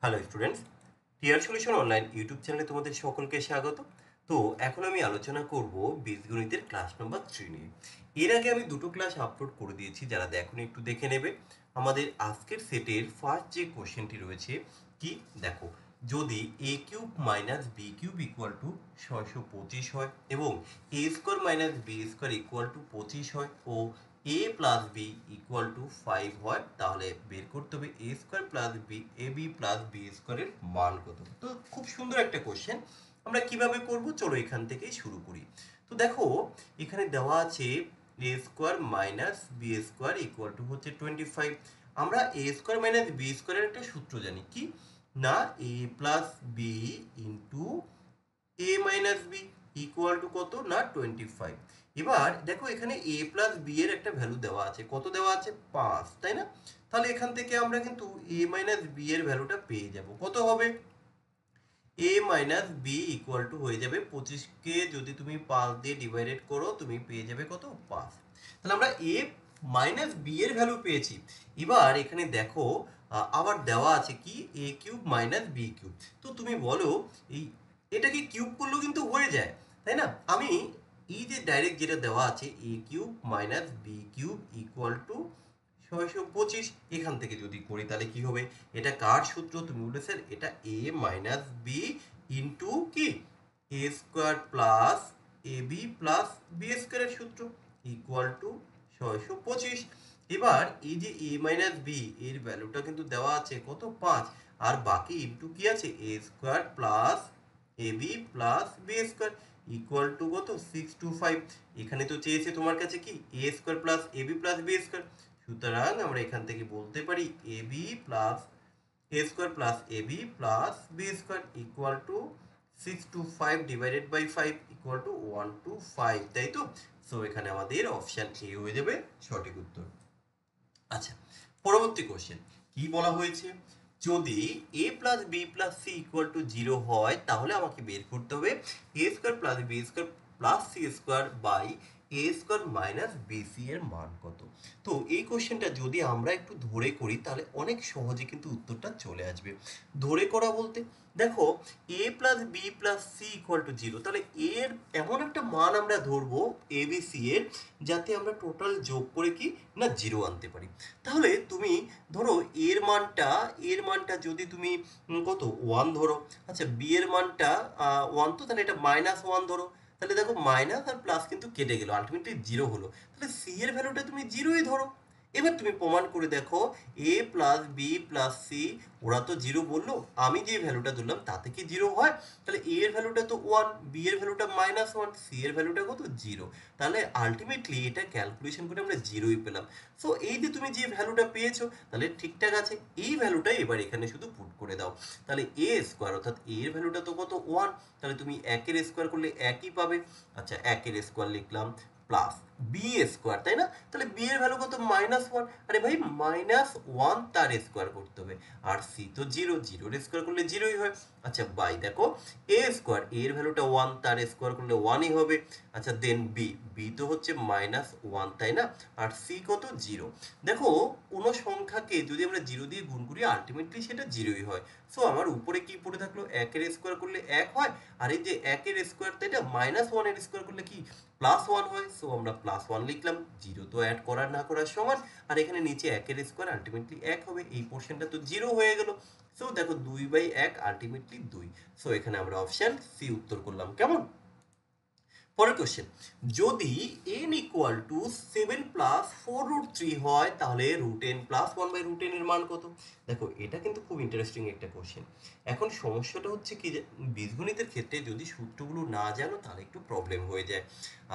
Hello students, টিয়ার solution online YouTube চ্যানেলে তোমাদের সকলকে স্বাগত। তো এখন আমি আলোচনা করব বীজগণিতের ক্লাস নাম্বার 3 নিয়ে। এর আগে আমি দুটো ক্লাস আপলোড করে দিয়েছি, যারা দেখোনি একটু দেখে নেবে। আমাদের আজকের সেটের ফার্স্ট যে কোশ্চেনটি রয়েছে, কি দেখো, যদি A cube minus B cube equal to 625 হয় এবং A square minus B square equal to 25 হয় ও A plus B equal to 5 হয়, তাহলে বের করতে হবে A square plus B A B plus B স্কোয়ারের মান কত। তো খুব সুন্দর একটা কোশ্চেন। আমরা কিভাবে করব, চলো এখান থেকেই শুরু করি। তো দেখো, এখানে দেওয়া আছে A square minus B square equal to হচ্ছে 25। আমরা এ স্কোয়ার মাইনাস বি স্কোয়ারের একটা সূত্র জানি, কি না, A plus B into A minus B equal to কত না 25। এবার দেখো, এখানে এ প্লাস বি এর একটা ভ্যালু দেওয়া আছে, কত দেওয়া আছে 5, তাই না? তাহলে এখান থেকে আমরা কিন্তু এ মাইনাস বি এর ভ্যালুটা পেয়ে যাব, কত হবে এ মাইনাস বি ইকুয়াল টু হয়ে যাবে 25কে যদি তুমি 5 দিয়ে ডিভাইডেড করো, তুমি পেয়ে যাবে কত 5। তাহলে আমরা এ মাইনাস বি এর ভ্যালু পেয়েছি। এবার এখানে দেখো, আবার দেওয়া আছে কি এ কিউব মাইনাস বি কিউব। তো তুমি বলো, এই এটাকে কিউব করলেও কিন্তু হয়ে যায়, তাই না? আমি এই যে ডাইরেক্ট যেটা দেওয়া আছে A cube minus B cube equal to 625, এখান থেকে যদি করি তাহলে কি হবে, এটা কার সূত্র? তুমি বলে স্যার এটা এ মাইনাস বি ইন্টু কি A square plus A B plus B স্কোয়ারের সূত্র ইকুয়াল টু 625। এবার এই যে এ মাইনাস বি এর ভ্যালুটা কিন্তু দেওয়া আছে কত 5, আর বাকি ইন্টু কি আছে A square plus A B plus B square equal to কত 625। এখানে তো চেয়েছে তোমার কাছে কি A square plus A B plus B square, সুতরাং আমরা এখান থেকে বলতে পারি A B plus A square plus A B plus B square equal to 625 divided by 5 equal to 125, তাই তো? সো এখানে আমাদের অপশান এ হয়ে যাবে সঠিক উত্তর। আচ্ছা, পরবর্তী কোশ্চেন কি বলা হয়েছে, যদি A plus B plus C equal to 0 হয়, তাহলে আমাকে বের করতে হবে A square plus B square plus C square by A square minus BC এর মান কত। তো এই কোশ্চেনটা যদি আমরা একটু ধরে করি তাহলে অনেক সহজে কিন্তু উত্তরটা চলে আসবে। ধরে করা বলতে দেখো, A plus B plus C equal to 0, তাহলে এর এমন একটা মান আমরা ধরবো এ বি সি এর, যাতে আমরা টোটাল যোগ করে কি না 0 আনতে পারি। তাহলে তুমি ধরো এর মানটা যদি তুমি কত 1 ধরো, আচ্ছা বি এর মানটা 1, তো তাহলে এটা -1 ধরো। তাহলে দেখো মাইনাস আর প্লাস কিন্তু কেটে গেল, আলটিমেটলি 0 হলো। তাহলে সি এর ভ্যালুটা তুমি 0ই ধরো। এবার তুমি প্রমাণ করে দেখো A plus B plus C, ওরা তো 0 বললো, আমি যে ভ্যালুটা ধরলাম তাতে কি 0 হয়? তাহলে এ এর ভ্যালুটা তো 1, বি এর ভ্যালুটা -1, সি এর ভ্যালুটা কত 0। তাহলে আলটিমেটলি এটা ক্যালকুলেশন করে আমরা 0ই পেলাম। সো এই যে তুমি যে ভ্যালুটা পেয়েছো, তাহলে ঠিকঠাক আছে, এই ভ্যালুটাই এবার এখানে শুধু পুট করে দাও। তাহলে এ স্কোয়ার অর্থাৎ এর ভ্যালুটা তো কত 1, তাহলে তুমি 1 এর স্কোয়ার করলে 1ই পাবে। আচ্ছা 1 এর স্কোয়ার লিখলাম প্লাস বি স্কোয়ার, তাই না? তাহলে বি এর ভ্যালু কত -1, আরে ভাই -1 তার স্কোয়ার করতে হবে। আর সি তো 0, 0 এর স্কোয়ার করলে 0ই হয়। আচ্ছা বাই দেখো এ স্কোয়ার, এর ভ্যালুটা 1, তার স্কোয়ার করলে 1ই হবে। আচ্ছা দেন বি, বি তো হচ্ছে -1, তাই না? আর সি কত 0। দেখো, কোনো সংখ্যাকে যদি আমরা 0 দিয়ে গুণ করি আলটিমেটলি সেটা 0ই হয়। সো আমার উপরে কি পড়ে থাকলো, 1 এর স্কোয়ার করলে 1 হয়, আর এই যে 1 এর স্কোয়ার, তাই না, -1 এর স্কোয়ার করলে কি +1 হয়। সো আমরা +1 লিখলাম, 0 তো অ্যাড করার না করার সমান, আর এখানে নিচে 1 এর স্কোয়ার আলটিমেটলি 1 হবে, এই পোর্শনটা তো 0 হয়ে গেল। সো দেখো 2/1 আলটিমেটলি 2। সো এখানে আমরা অপশন সি উত্তর করলাম, কেমন? পরের কোশ্চেন, যদি n ইকুয়াল টু 7 প্লাস 4√3 হয়, তাহলে √n প্লাস 1/√n এর মান কত? দেখো এটা কিন্তু খুব ইন্টারেস্টিং একটা কোশ্চেন। এখন সমস্যাটা হচ্ছে কি যে বীজগণিতের ক্ষেত্রে যদি সূত্রগুলো না জানো তাহলে একটু প্রবলেম হয়ে যায়।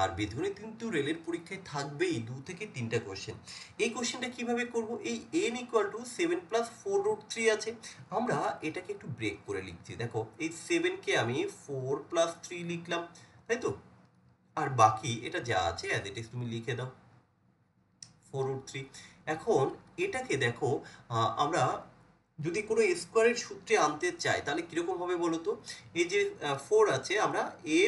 আর বীজগণিত কিন্তু রেলের পরীক্ষায় থাকবেই 2 থেকে 3টা কোশ্চেন। এই কোশ্চেনটা কিভাবে করব, এই n ইকুয়াল টু 7 প্লাস 4√3 আছে, আমরা এটাকে একটু ব্রেক করে লিখছি। দেখো এই 7কে আমি 4 প্লাস 3 লিখলাম, তাই তো? আর বাকি এটা যা আছে অ্যাজ ইট ইজ তুমি লিখে দাও 4√3। এখন এটাকে দেখো, আমরা যদি কোনো স্কোয়ারের সূত্রে আনতে চাই তাহলে কিরকম হবে বলো তো? এই যে 4 আছে, আমরা এ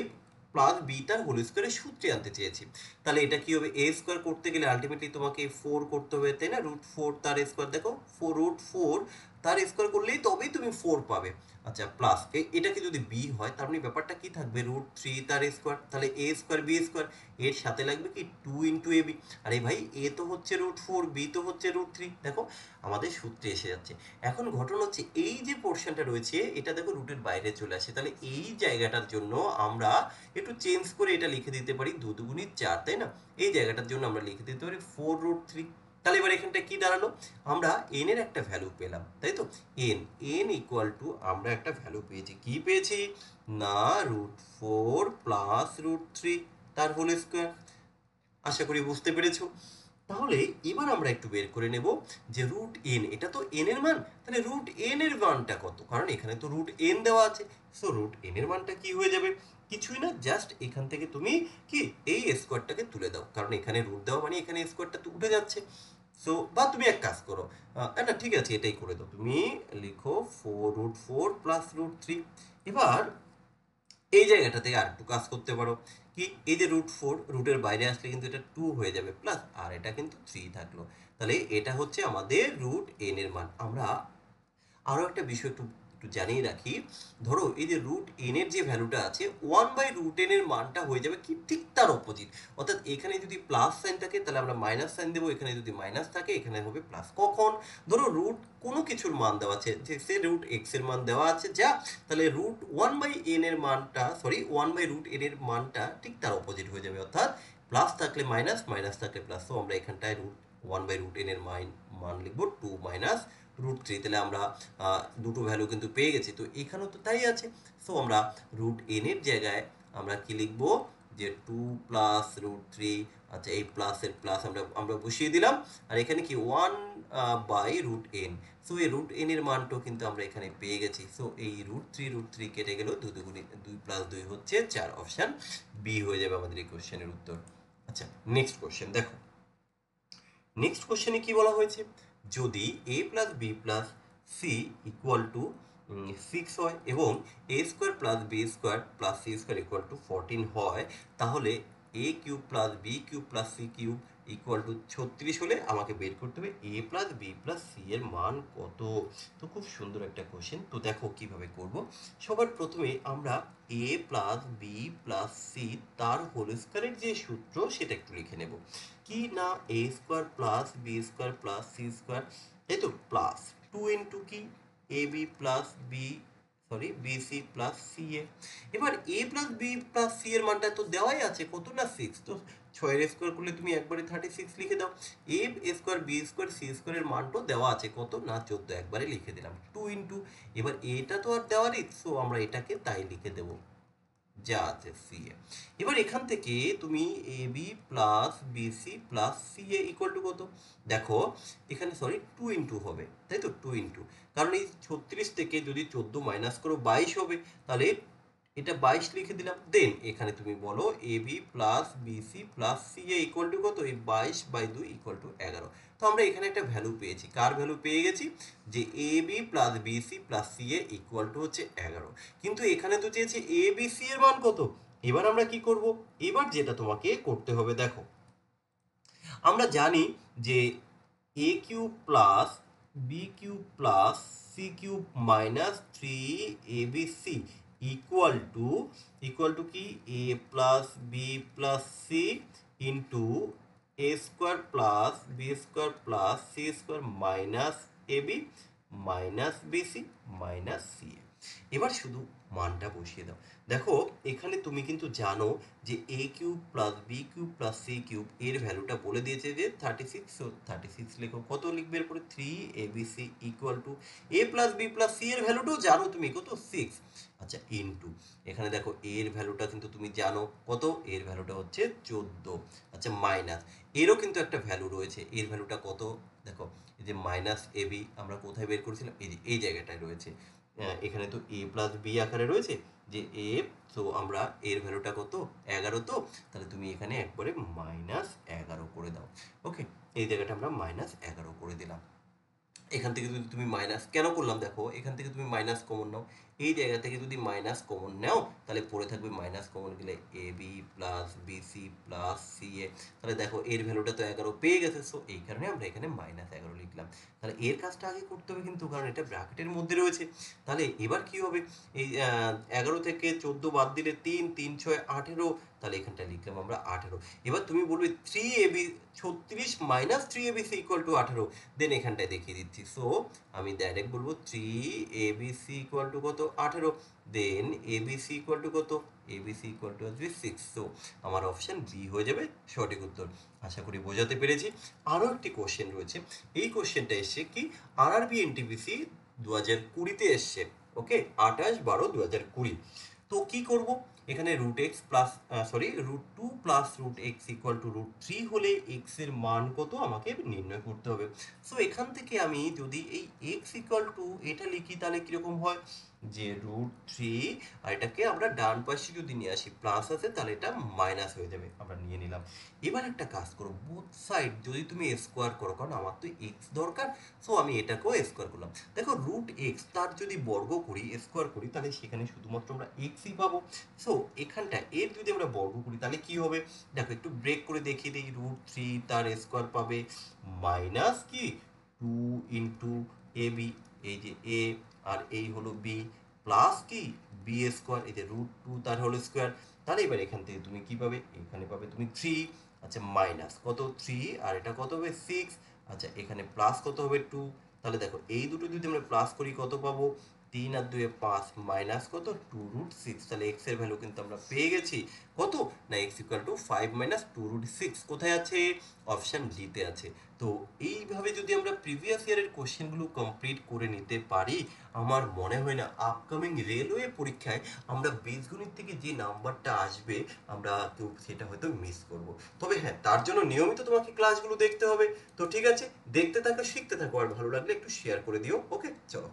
প্লাস বি তার হোল স্কোয়ারের সূত্রে আনতে চেয়েছি। তাহলে এটা কি হবে, এ স্কোয়ার করতে গেলে আলটিমেটলি তোমাকে 4 করতে হবে, তাই না? √4 তার স্কোয়ার, দেখো 4 √4 তার স্কোয়ার করলেই তবেই তুমি 4 পাবে। আচ্ছা প্লাস এটাকে যদি বি হয় তার মানে ব্যাপারটা কি থাকবে, √3 তার স্কোয়ার, তাহলে এ স্কোয়ার বি স্কোয়ার, এর সাথে লাগবে কি 2 ইন্টু এ বি। আরে ভাই এ তো হচ্ছে √4, বি তো হচ্ছে √3, দেখো আমাদের সূত্রে এসে যাচ্ছে। এখন ঘটনা হচ্ছে এই যে পোর্শনটা রয়েছে এটা দেখো রুটের বাইরে চলে আসে, তাহলে এই জায়গাটার জন্য আমরা একটু চেঞ্জ করে এটা লিখে দিতে পারি 2 দুগুণী 4, তাই না? এই জায়গাটার জন্য আমরা লিখে দিতে পারি 4√3। তাহলে এবার এখানটা কি দাঁড়ালো, আমরা এন এর একটা ভ্যালু পেলাম, তাই তো? এন ইকুয়াল টু আমরা একটা ভ্যালু পেয়েছি, কি পেয়েছি না √4 প্লাস √3 তার হোল স্কোয়ার। আশা করি বুঝতে পেরেছো। তাহলে এবার আমরা একটু বের করে নেব যে রুট এন, এটা তো এন এর মান, তাহলে রুট এন এর মানটা কত, কারণ এখানে তো রুট এন দেওয়া আছে। সো রুট এন এর মানটা কি হয়ে যাবে, কিছুই না, জাস্ট এখান থেকে তুমি কি এই স্কোয়ারটাকে তুলে দাও, কারণ এখানে রুট দেওয়া মানে এখানে স্কোয়ারটা তো উঠে যাচ্ছে। সো বা তুমি এক কাজ করো, না ঠিক আছে এটাই করে দাও, তুমি লিখো 4√4 প্লাস √3। এবার এই জায়গাটা থেকে আরেকটু কাজ করতে পারো, কি এই যে √4 রুটের বাইরে আসলে কিন্তু এটা 2 হয়ে যাবে প্লাস, আর এটা কিন্তু 3 থাকলো, তাহলে এটা হচ্ছে আমাদের রুট এন এর মান। আমরা আরও একটা বিষয় একটু একটু জানিয়ে রাখি, ধরো এই যে রুট এন এর যে ভ্যালুটা আছে 1/√n এর মানটা হয়ে যাবে কি ঠিক তার অপোজিট, অর্থাৎ এখানে যদি প্লাস সাইন থাকে তাহলে আমরা মাইনাস সাইন দেবো, এখানে যদি মাইনাস থাকে এখানে হবে প্লাস। কখন, ধরো রুট কোনো কিছুর মান দেওয়া আছে, যে সে রুট এক্স এর মান দেওয়া আছে যা, তাহলে √1/n এর মানটা, সরি 1/√n এর মানটা ঠিক তার অপোজিট হয়ে যাবে, অর্থাৎ প্লাস থাকলে মাইনাস, মাইনাস থাকলে প্লাস। তো আমরা এখানটায় 1/√n এর মান লিখবো 2 মাইনাস √3, তাহলে আমরা দুটো ভ্যালু কিন্তু পেয়ে গেছি, তো এখানেও তো তাই আছে। সো আমরা রুট এন এর জায়গায় আমরা কি লিখবো যে 2 প্লাস √3, আচ্ছা এই প্লাসের প্লাস আমরা আমরা বসিয়ে দিলাম, আর এখানে কি 1/√n। সো এই রুট এন এর মানটাও কিন্তু আমরা এখানে পেয়ে গেছি। সো এই √3 কেটে গেল, 2 দুগুণে 2 প্লাস 2 হচ্ছে 4, অপশান বি হয়ে যাবে আমাদের এই কোশ্চেনের উত্তর। আচ্ছা নেক্সট কোশ্চেন দেখো, নেক্সট কোশ্চেনে কি বলা হয়েছে, যদি a plus B plus C equal to 6 হয় এবং A square plus B square plus C square equal to 14 হয়, তাহলে A cube plus B cube plus C cube equal to 36 হলে আমাকে বের করতে হবে A plus B plus C এর মান কত। তো খুব সুন্দর একটা কোশ্চেন, তো দেখো কিভাবে করব। সবার প্রথমে আমরা A plus B plus C তার হোল স্কোয়ারের যে সূত্র সেটা একটু লিখে নেব, কি না A square plus B square plus C square, এই তো প্লাস 2 ইন্টু কি A B plus B, sorry B C plus C A. এবার A plus B plus C এর মানটা তো দেওয়াই আছে কত না 6, তো 6 এর স্কোয়ার করলে তুমি একবারে 36 লিখে দাও। এ স্কোয়ার বি স্কোয়ার সি স্কোয়ারের মানটাও দেওয়া আছে কত না 14, একবারে লিখে দিলাম 2 ইন্টু, এবার এটা তো আর দেওয়ারই, সো আমরা এটাকে তাই লিখে দেবো যা আছে সি এ। এবার এখান থেকে তুমি A B plus BC plus C A equal to কত, দেখো এখানে সরি 2 ইন্টু হবে, তাই তো 2 ইন্টু, কারণ এই 36 থেকে যদি 14 মাইনাস করো 22 হবে, তাহলে এটা 22 লিখে দিলাম। দেন এখানে তুমি বলো A B plus BC plus C A equal to কত, এই 22/2 ইকুয়াল টু 11। তো আমরা এখানে একটা ভ্যালু পেয়েছি, কার ভ্যালু পেয়ে গেছি, যে A B plus BC plus C A equal to হচ্ছে 11, কিন্তু এখানে তো চেয়েছে এ বি সি এর মান কত। এবার আমরা কি করব, এবার যেটা তোমাকে করতে হবে দেখো, আমরা জানি যে A cube plus B cube plus C cube minus 3abc equal to কি A plus B plus C into A square plus B square plus C square minus AB minus BC minus C. এবার শুধু মানটা বসিয়ে দাও। দেখো এখানে তুমি কিন্তু জানো যে A cube plus B cube plus C cube এর ভ্যালুটা বলে দিয়েছে যে 36, সো 36 লেখো, কত লিখবে এরপরে 3abc equal to A plus B plus C এর ভ্যালুটাও জানো তুমি কত 6, আচ্ছা ইনটু এখানে দেখো এর ভ্যালুটা কিন্তু তুমি জানো কত, এর ভ্যালুটা হচ্ছে 14, আচ্ছা মাইনাস এরও কিন্তু একটা ভ্যালু রয়েছে, এর ভ্যালুটা কত দেখো, এই যে মাইনাস এবি আমরা কোথায় বের করেছিলাম, এই যে এই জায়গাটায় রয়েছে, এখানে তো এ প্লাস বি আকারে রয়েছে যে এ, তো আমরা এর ভ্যালুটা কত 11, তো তাহলে তুমি এখানে একবারে -11 করে দাও। ওকে, এই জায়গাটা আমরা -11 করে দিলাম। এখান থেকে যদি তুমি মাইনাস কেন করলাম দেখো, এখান থেকে তুমি মাইনাস কমন নাও, এই জায়গা থেকে যদি মাইনাস কমন নাও তাহলে পড়ে থাকবে মাইনাস কমন গেলে A B plus BC plus C A. তাহলে দেখো এর ভ্যালুটা তো 11 পেয়ে গেছে, সো এই কারণে আমরা এখানে -11 লিখলাম। তাহলে এর কাজটা আগে করতে হবে কিন্তু, কারণ এটা ব্র্যাকেটের মধ্যে রয়েছে। তাহলে এবার কি হবে, এই 11 থেকে 14 বাদ দিলে 3, 3 6 18, তাহলে এখানটা লিখলাম আমরা 18। এবার তুমি বলবে 3ab 36 minus 3abc equal two 18, দেন এখানটায় দেখিয়ে দিচ্ছি। সো আমি ডাইরেক্ট বলবো 3abc ইকুয়াল টু কত, 18, দেন abc ইকুয়াল টু কত, abc ইকুয়াল টু আসবে 6। সো আমার অপশান বি হয়ে যাবে সঠিক উত্তর। আশা করি বোঝাতে পেরেছি। আরও একটি কোশ্চেন রয়েছে, এই কোশ্চেনটা এসছে কি আরআরবি এনটিপিসি 2020-তে এসছে, ওকে, 28/12/2020। তো কি করব, এখানে root X plus root two plus root X equal to root three হলে এক্স এর মান কত আমাকে নির্ণয় করতে হবে। সো এখান থেকে আমি যদি এই এক্স ইকুয়াল টু এটা লিখি তাহলে কীরকম হয়, যে রুট থ্রি, আর এটাকে আমরা ডান পাশে যদি নিয়ে আসি প্লাস আছে তাহলে এটা মাইনাস হয়ে যাবে, আমরা নিয়ে নিলাম। এবার একটা কাজ করো, বোথ সাইড যদি তুমি স্কোয়ার করো, কারণ আমার তো এক্স দরকার, সো আমি এটাকেও স্কোয়ার করলাম। দেখো রুট এক্স তার যদি বর্গ করি স্কোয়ার করি তাহলে সেখানে শুধুমাত্র আমরা এক্সই পাবো। সো এখানটা এর যদি আমরা বর্গ করি তাহলে কি হবে, দেখো একটু ব্রেক করে দেখিয়ে দিই, রুট থ্রি তার স্কোয়ার পাবে মাইনাস কি 2 এ বি, এই যে এ আর এই হলো বি, প্লাস কি বি স্কোয়ার, এই যে রুট টু তার হলো স্কোয়ার। তাহলে এবার এখান থেকে তুমি কি পাবে, এখানে পাবে তুমি থ্রি, আচ্ছা মাইনাস কত থ্রি, আর এটা কত হবে সিক্স, আচ্ছা এখানে প্লাস কত হবে টু। তাহলে দেখো এই দুটো যদি আমরা প্লাস করি কত পাবো, 3 আর 2 5, মাইনাস কত 2√6। তাহলে এক্স এর ভ্যালু কিন্তু আমরা পেয়ে গেছি কত, না এক্স ইকুয়াল টু 5 মাইনাস 2√6 কোথায় আছে, অপশান ডিতে আছে। তো এইভাবে যদি আমরা প্রিভিয়াস ইয়ারের কোশ্চেনগুলো কমপ্লিট করে নিতে পারি, আমার মনে হয় না আপকামিং রেলওয়ে পরীক্ষায় আমরা বীজগণিত থেকে যে নাম্বারটা আসবে আমরা কেউ সেটা হয়তো মিস করব। তবে হ্যাঁ, তার জন্য নিয়মিত তোমাকে ক্লাসগুলো দেখতে হবে। তো ঠিক আছে, দেখতে থাকো, শিখতে থাকো, আর ভালো লাগলে একটু শেয়ার করে দিও। ওকে, চলো।